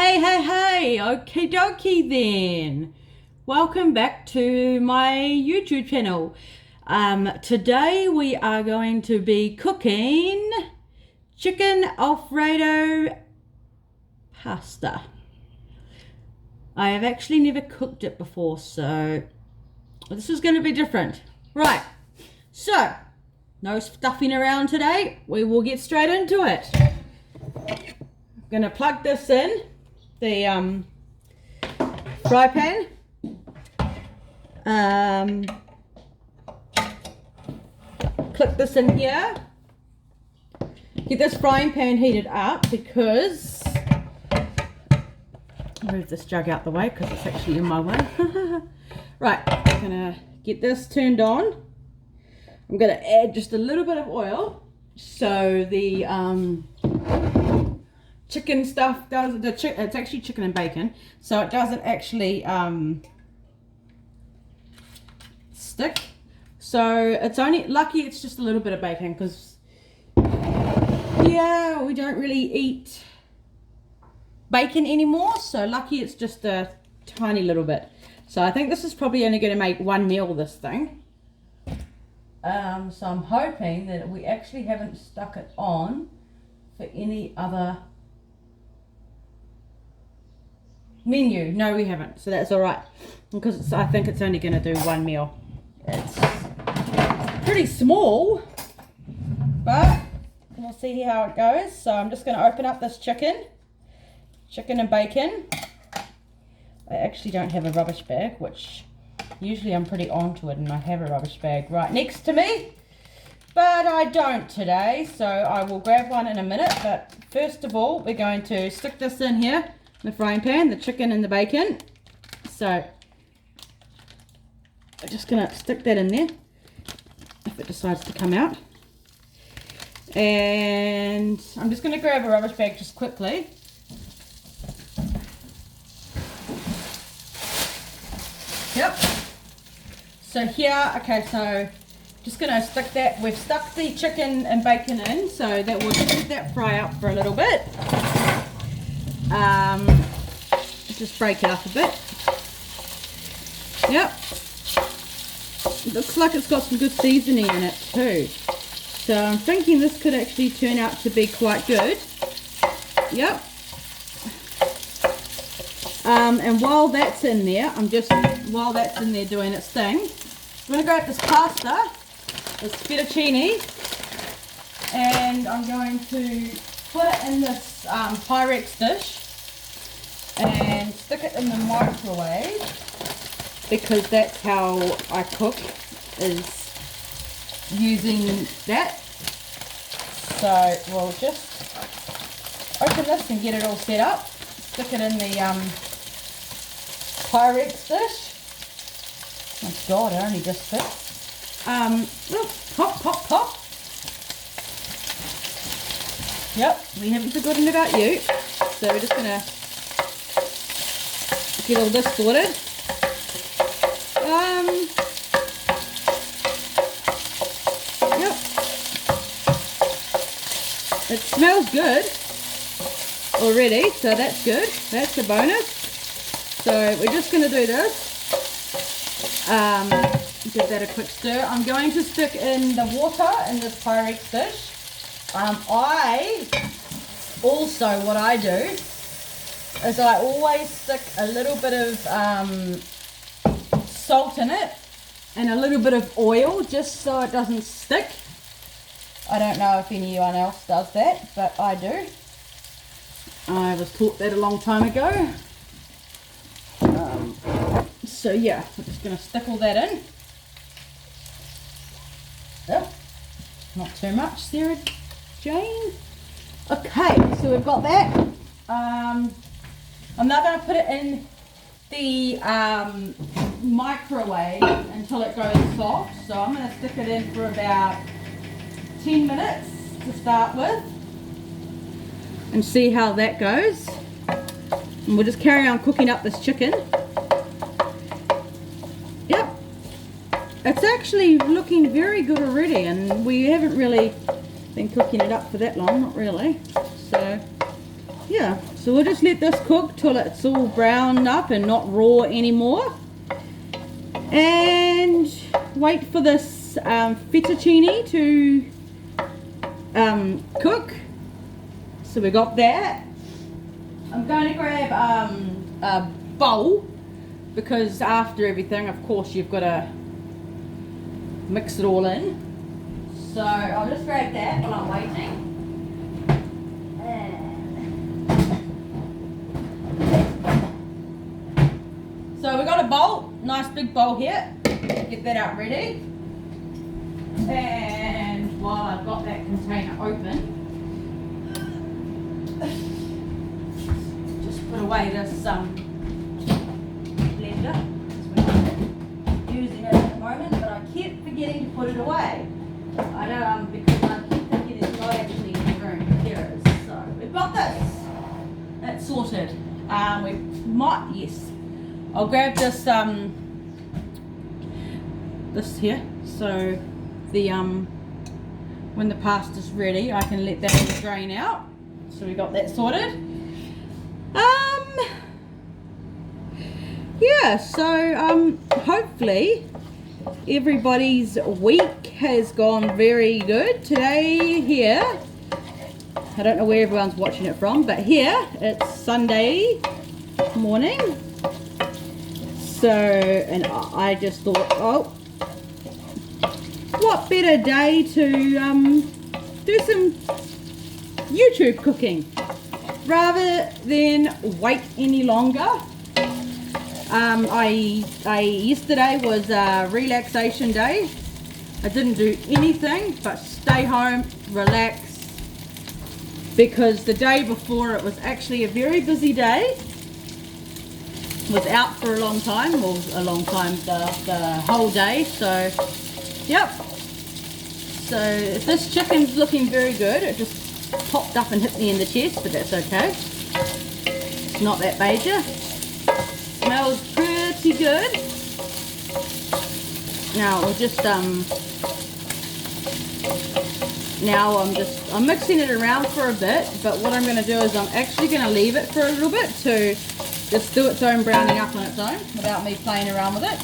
Hey, okie dokie then. Welcome back to my YouTube channel. Today we are going to be cooking chicken Alfredo pasta. I have actually never cooked it before, so this is going to be different. Right, so no stuffing around today. We will get straight into it. I'm going to plug this in the fry pan. Click this in here. Get this frying pan heated up because I'll move this jug out the way because it's actually in my way. Right, I'm gonna get this turned on. I'm gonna add just a little bit of oil so the chicken stuff does it's actually chicken and bacon, so it doesn't actually stick. So it's only lucky it's just a little bit of bacon because yeah, we don't really eat bacon anymore, so lucky it's just a tiny little bit. So I think this is probably only going to make one meal, this thing. So I'm hoping that we actually haven't stuck it on for any other menu. No, we haven't, so that's all right because I think it's only going to do one meal. It's pretty small, but we'll see how it goes. So I'm just going to open up this chicken and bacon. I actually don't have a rubbish bag, which usually I'm pretty onto it and I have a rubbish bag right next to me, but I don't today, so I will grab one in a minute. But first of all, we're going to stick this in here in the frying pan, the chicken and the bacon. So I'm just going to stick that in there if it decides to come out. And I'm just going to grab a rubbish bag just quickly. Yep. So here, okay, so just going to stick that, we've stuck the chicken and bacon in, so that will let that fry up for a little bit. Just break it up a bit. Yep. It looks like it's got some good seasoning in it too. So I'm thinking this could actually turn out to be quite good. Yep. And while that's in there, while that's in there doing its thing, I'm going to grab this pasta, this fettuccine, and I'm going to put it in this Pyrex dish and stick it in the microwave because that's how I cook, is using that. So we'll just open this and get it all set up, stick it in the Pyrex dish. Oh God, it only just fits. Pop. Yep, we haven't forgotten about you. So we're just gonna get all this sorted. Yep. It smells good already, so that's good. That's a bonus. So we're just going to do this. Give that a quick stir. I'm going to stick in the water in this Pyrex dish. What I do is I always stick a little bit of salt in it and a little bit of oil just so it doesn't stick. I don't know if anyone else does that, but I do. I was taught that a long time ago. So yeah, we're just going to stick all that in. Yep. Not too much, Sarah Jane. Okay, so we've got that. I'm now going to put it in the microwave until it goes soft. So I'm going to stick it in for about 10 minutes to start with and see how that goes. And we'll just carry on cooking up this chicken. Yep, it's actually looking very good already, and we haven't really been cooking it up for that long, not really. So yeah, so we'll just let this cook till it's all browned up and not raw anymore, and wait for this fettuccine to cook. So we got that. I'm going to grab a bowl, because after everything, of course, you've got to mix it all in. So I'll just grab that while I'm waiting. So we got a bowl, nice big bowl here. Get that out ready. And while I've got that container open, just put away this blender. We're not using it at the moment, but I kept forgetting to put it away. I don't, because I keep thinking it's not actually in the room. Here it is. So we've got this. That's sorted. We might, yes. I'll grab this this here, so the when the pasta's ready, I can let that all drain out. So we got that sorted. Yeah, so hopefully everybody's week has gone very good today. Here, I don't know where everyone's watching it from, but here it's Sunday morning. So, and I just thought, oh, what better day to do some YouTube cooking rather than wait any longer. Yesterday was a relaxation day. I didn't do anything but stay home, relax, because the day before it was actually a very busy day. Was out for a long time, well, a long time, the whole day. So yep, so this chicken's looking very good. It just popped up and hit me in the chest, but that's okay, it's not that major. Smells pretty good. Now we'll just I'm mixing it around for a bit, but what I'm going to do is I'm actually going to leave it for a little bit to just do its own browning up on its own without me playing around with it,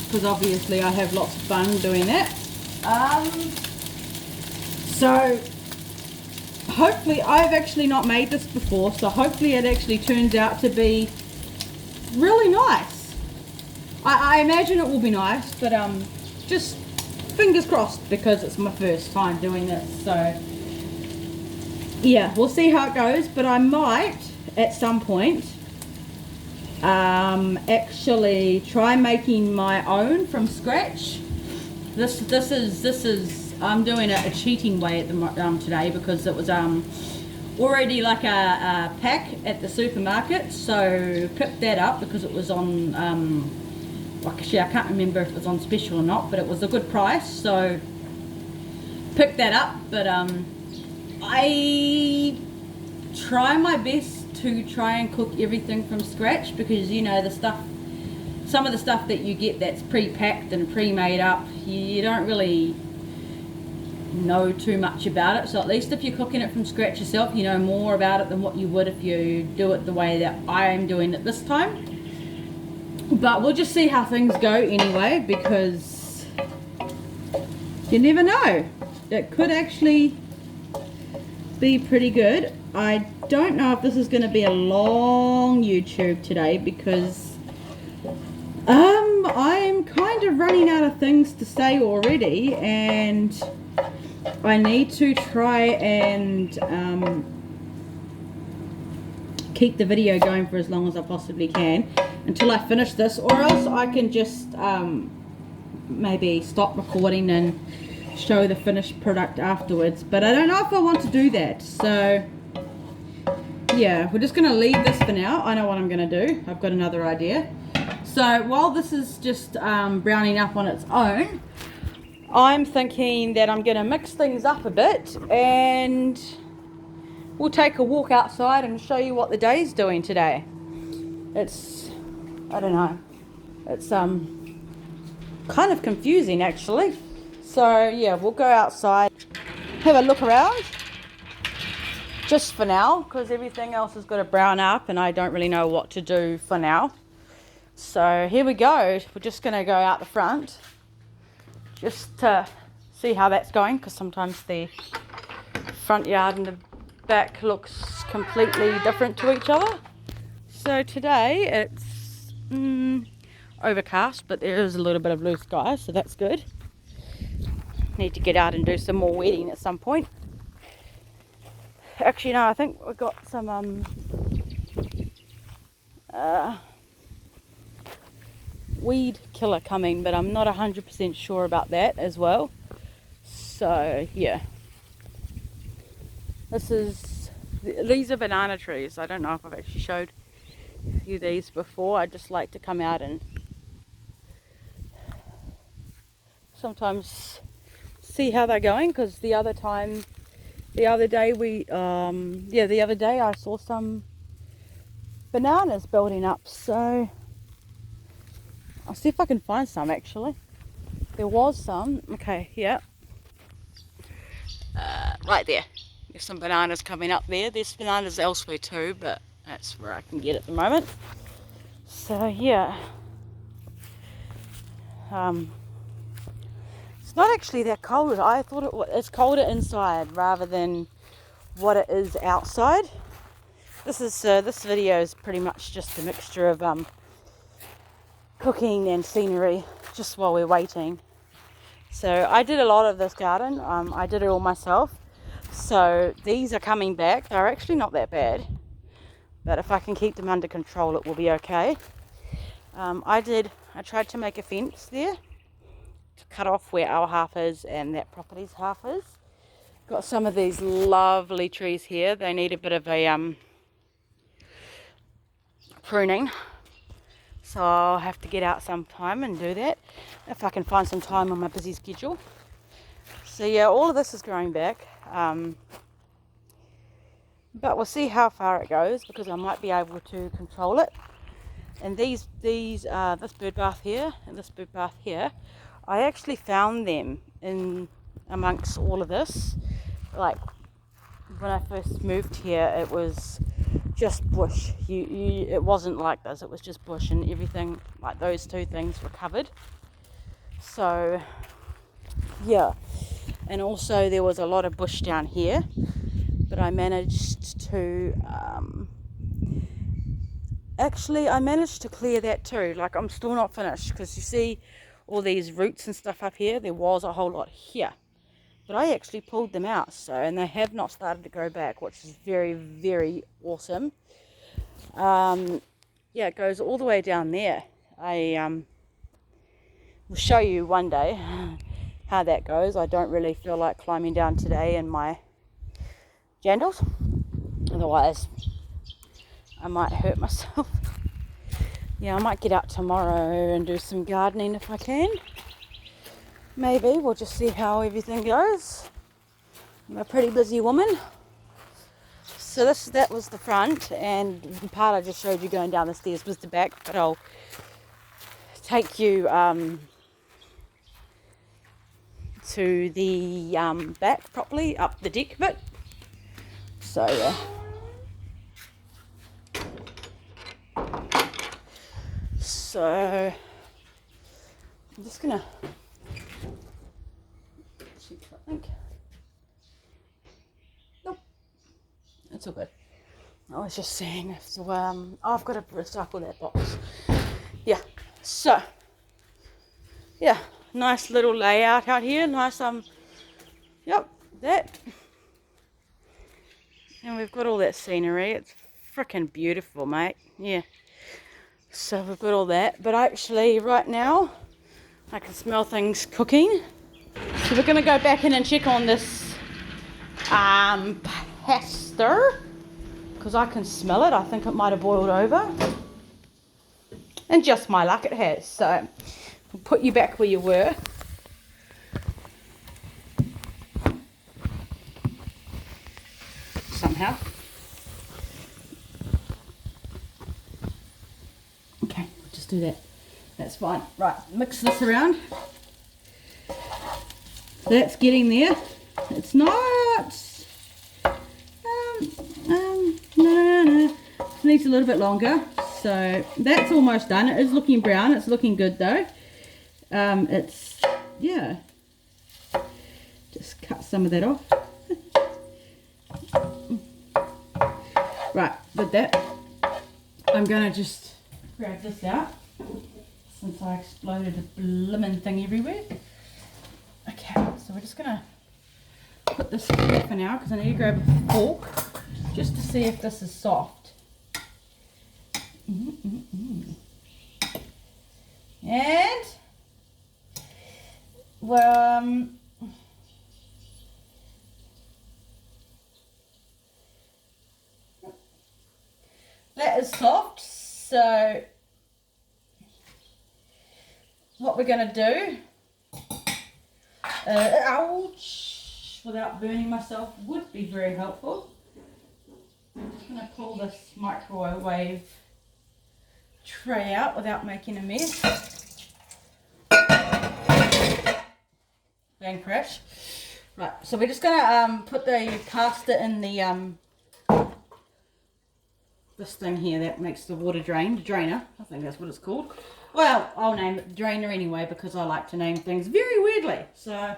because obviously I have lots of fun doing that. So hopefully, I've actually not made this before, so hopefully it actually turns out to be really nice. I imagine it will be nice, but just fingers crossed, because it's my first time doing this. So yeah, we'll see how it goes, but I might at some point actually try making my own from scratch. This is I'm doing it a cheating way at the today, because it was already like a pack at the supermarket, so picked that up because it was on actually I can't remember if it was on special or not, but it was a good price, so picked that up. But I try my best to try and cook everything from scratch, because you know, some of the stuff that you get that's pre-packed and pre-made up, you don't really know too much about it. So at least if you're cooking it from scratch yourself, you know more about it than what you would if you do it the way that I am doing it this time. But we'll just see how things go anyway, because you never know, it could actually be pretty good. I don't know if this is going to be a long YouTube today, because I'm kind of running out of things to say already, and I need to try and keep the video going for as long as I possibly can until I finish this, or else I can just maybe stop recording and show the finished product afterwards. But I don't know if I want to do that, so yeah, we're just going to leave this for now. I know what I'm going to do. I've got another idea. So while this is just browning up on its own, I'm thinking that I'm going to mix things up a bit, and we'll take a walk outside and show you what the day's doing today. It's, I don't know, it's kind of confusing actually. So yeah, we'll go outside, have a look around. just for now, because everything else has got to brown up and I don't really know what to do for now. So here we go. We're just going to go out the front just to see how that's going, because sometimes the front yard and the back looks completely different to each other. So today it's overcast, but there is a little bit of blue sky, so that's good. Need to get out and do some more weeding at some point. Actually, no, I think we've got some weed killer coming, but I'm not 100% sure about that as well. So yeah, these are banana trees. I don't know if I've actually showed you these before. I just like to come out and sometimes see how they're going, because the other day I saw some bananas building up, so I'll see if I can find some. Actually, there was some. Okay, yeah, right there. There's some bananas coming up there. There's bananas elsewhere too, but that's where I can get at the moment. So yeah, it's not actually that cold. I thought it's colder inside rather than what it is outside. This video is pretty much just a mixture of cooking and scenery, just while we're waiting. So I did a lot of this garden. I did it all myself. So these are coming back. They're actually not that bad, but if I can keep them under control, it will be okay. I tried to make a fence there to cut off where our half is and that property's half is. Got some of these lovely trees here. They need a bit of a pruning, so I'll have to get out sometime and do that if I can find some time on my busy schedule. So yeah, all of this is growing back, but we'll see how far it goes, because I might be able to control it. And this bird bath here and this bird bath here, I actually found them in amongst all of this. Like when I first moved here, it was just bush. It wasn't like this. It was just bush, and everything like those two things were covered. So yeah, and also there was a lot of bush down here, but I managed to clear that too. Like, I'm still not finished, because you see all these roots and stuff up here. There was a whole lot here, but I actually pulled them out, and they have not started to grow back, which is very, very awesome. Yeah, it goes all the way down there. I will show you one day how that goes. I don't really feel like climbing down today in my jandals, otherwise I might hurt myself. Yeah, I might get out tomorrow and do some gardening if I can. Maybe. We'll just see how everything goes. I'm a pretty busy woman. So that was the front, and the part I just showed you going down the stairs was the back, but I'll take you to the back properly, up the deck bit. So yeah. So I'm just gonna I think. Nope. It's all good. I was just saying if I've got to recycle that box. Yeah. So yeah, nice little layout out here. Nice yep, that. And we've got all that scenery. It's freaking beautiful, mate. Yeah. So we've got all that, but actually right now I can smell things cooking. So we're going to go back in and check on this pasta, because I can smell it. I think it might have boiled over, and just my luck it has. So I'll put you back where you were. Somehow. Okay, we'll just do that. That's fine. Right, mix this around. That's getting there. It's not needs a little bit longer. So that's almost done. It is looking brown. It's looking good though. It's, yeah. Just cut some of that off. Right, with that, I'm going to just grab this out since I exploded a blimmin' thing everywhere. Okay, so we're just going to put this here for now because I need to grab a fork just to see if this is soft. And, well, that is soft, so what we're going to do, ouch, without burning myself would be very helpful. I'm just going to pull this microwave tray out without making a mess. Bang crash. Right, so we're just going to put the caster in the this thing here that makes the water drain, the drainer, I think that's what it's called. Well, I'll name it drainer anyway because I like to name things very weirdly. So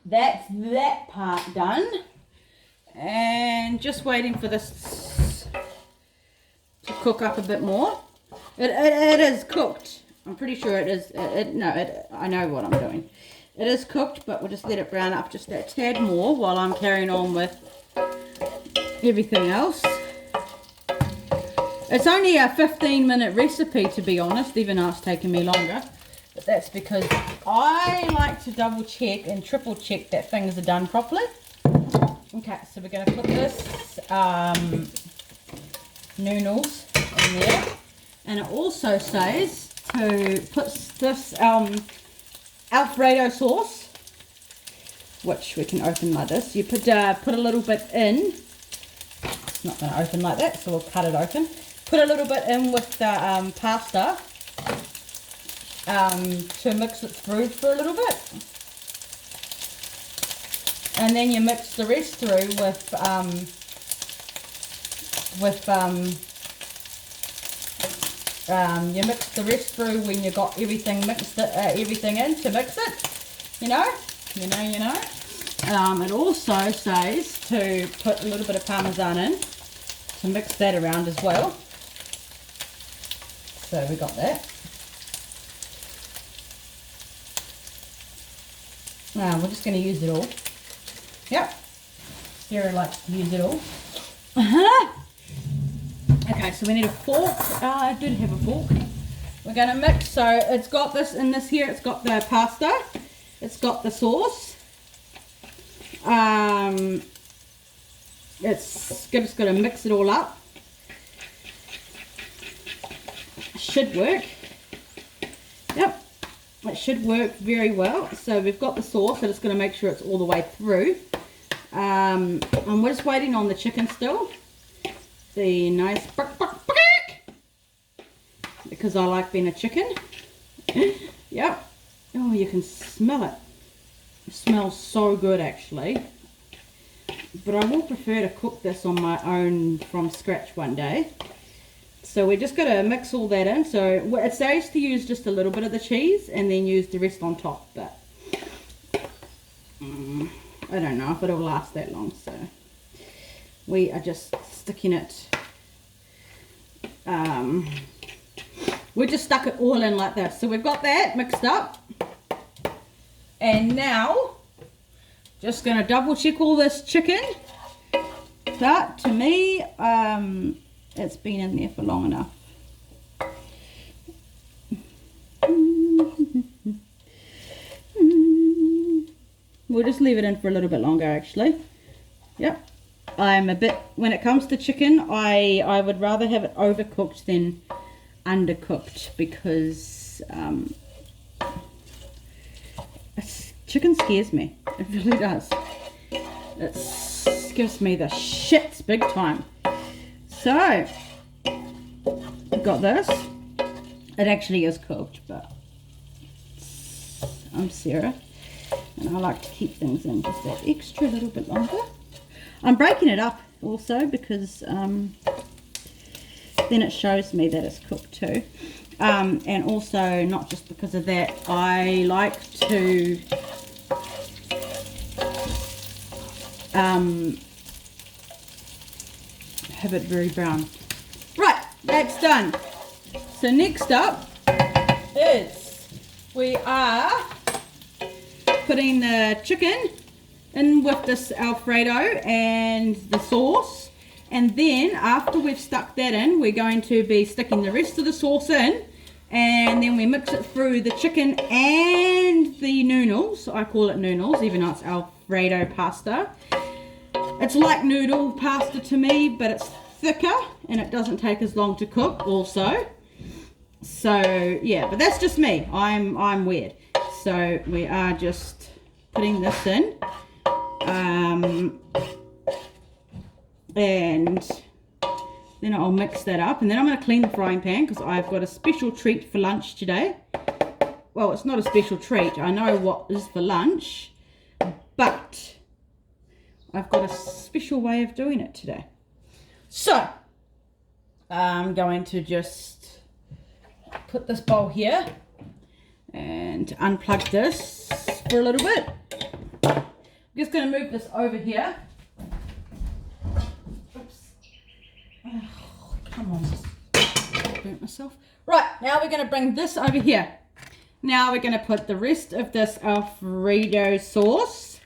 that's that part done, and just waiting for this to cook up a bit more. It is cooked. I'm pretty sure it is. I know what I'm doing. It is cooked, but we'll just let it brown up just a tad more while I'm carrying on with everything else. It's only a 15-minute recipe, to be honest, even though it's taken me longer. But that's because I like to double check and triple check that things are done properly. Okay, so we're going to put this noodles in there. And it also says to put this Alfredo sauce, which we can open like this. You put a little bit in. It's not going to open like that, so we'll cut it open. Put a little bit in with the pasta to mix it through for a little bit. And then you mix the rest through you mix the rest through when you got everything mixed, everything in to mix it. You know. It also says to put a little bit of Parmesan in to mix that around as well. So we got that. Now we're just going to use it all. Yep. Sarah likes to use it all. Okay, so we need a fork. I did have a fork. We're going to mix. So it's got this in this here. It's got the pasta. It's got the sauce. It's just got to mix it all up. Should work. Yep, it should work very well. So we've got the sauce. I'm just going to make sure it's all the way through. And we're just waiting on the chicken still. The nice because I like being a chicken. Yep. Oh, you can smell it. It smells so good actually. But I will prefer to cook this on my own from scratch one day. So we're just going to mix all that in. So it says to use just a little bit of the cheese and then use the rest on top. But I don't know if it'll last that long. So we are just sticking it. We just stuck it all in like this. So we've got that mixed up. And now, just going to double check all this chicken. But to me, it's been in there for long enough. We'll just leave it in for a little bit longer actually. Yep. I'm a bit, when it comes to chicken, I would rather have it overcooked than undercooked because chicken scares me. It really does. It gives me the shits big time. So, I've got this. It actually is cooked, but I'm Sarah and I like to keep things in just that extra little bit longer. I'm breaking it up also because then it shows me that it's cooked too. And also, not just because of that, I like to have it very brown. Right, that's done. So next up is we are putting the chicken in with this Alfredo and the sauce, and then after we've stuck that in, we're going to be sticking the rest of the sauce in, and then we mix it through the chicken and the noodles. I call it noodles even though it's Alfredo pasta. It's like noodle pasta to me, but it's thicker and it doesn't take as long to cook also. So yeah, but that's just me. I'm weird. So we are just putting this in, and then I'll mix that up, and then I'm going to clean the frying pan because I've got a special treat for lunch today. Well, it's not a special treat. I know what is for lunch, but I've got a special way of doing it today. So I'm going to just put this bowl here and unplug this for a little bit. I'm just going to move this over here. Oops. Oh, come on. I burnt myself. Right, now we're going to bring this over here. Now we're going to put the rest of this Alfredo sauce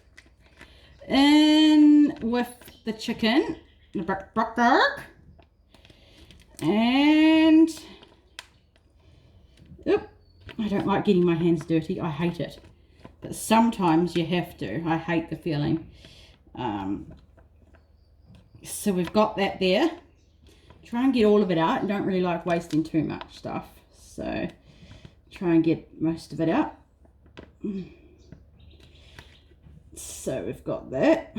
in with the chicken, and I don't like getting my hands dirty. I hate it, but sometimes you have to. I hate the feeling. So we've got that there. Try and get all of it out. I don't really like wasting too much stuff, so try and get most of it out. So we've got that.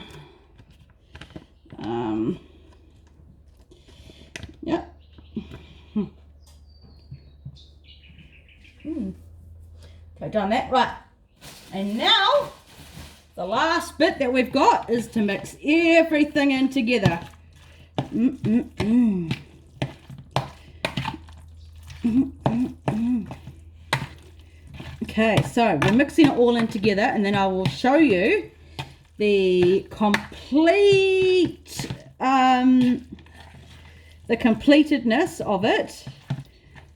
Yeah. Okay, done that. Right. And now the last bit that we've got is to mix everything in together. Okay, so we're mixing it all in together, and then I will show you the completedness of it.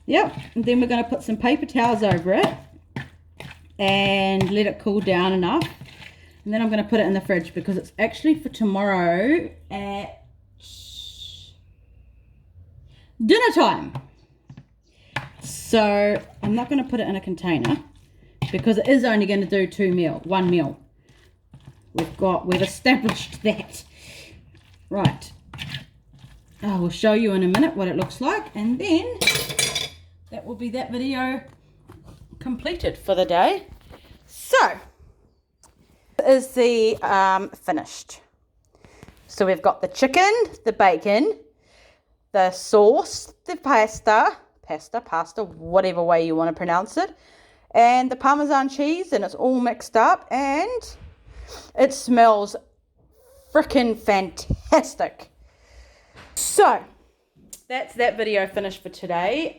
Yep, and then we're going to put some paper towels over it and let it cool down enough, and then I'm going to put it in the fridge because it's actually for tomorrow at dinner time. So I'm not going to put it in a container because it is only going to do one meal. We've established that. Right. I will show you in a minute what it looks like, and then that will be that video completed for the day. So is the finished. So we've got the chicken, the bacon, the sauce, the pasta, whatever way you want to pronounce it, and the Parmesan cheese, and it's all mixed up, and it smells freaking fantastic. So that's that video finished for today.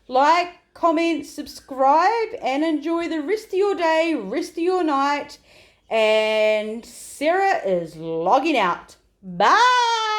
Like, comment, subscribe, and enjoy the rest of your day, rest of your night. And Sarah is logging out. Bye.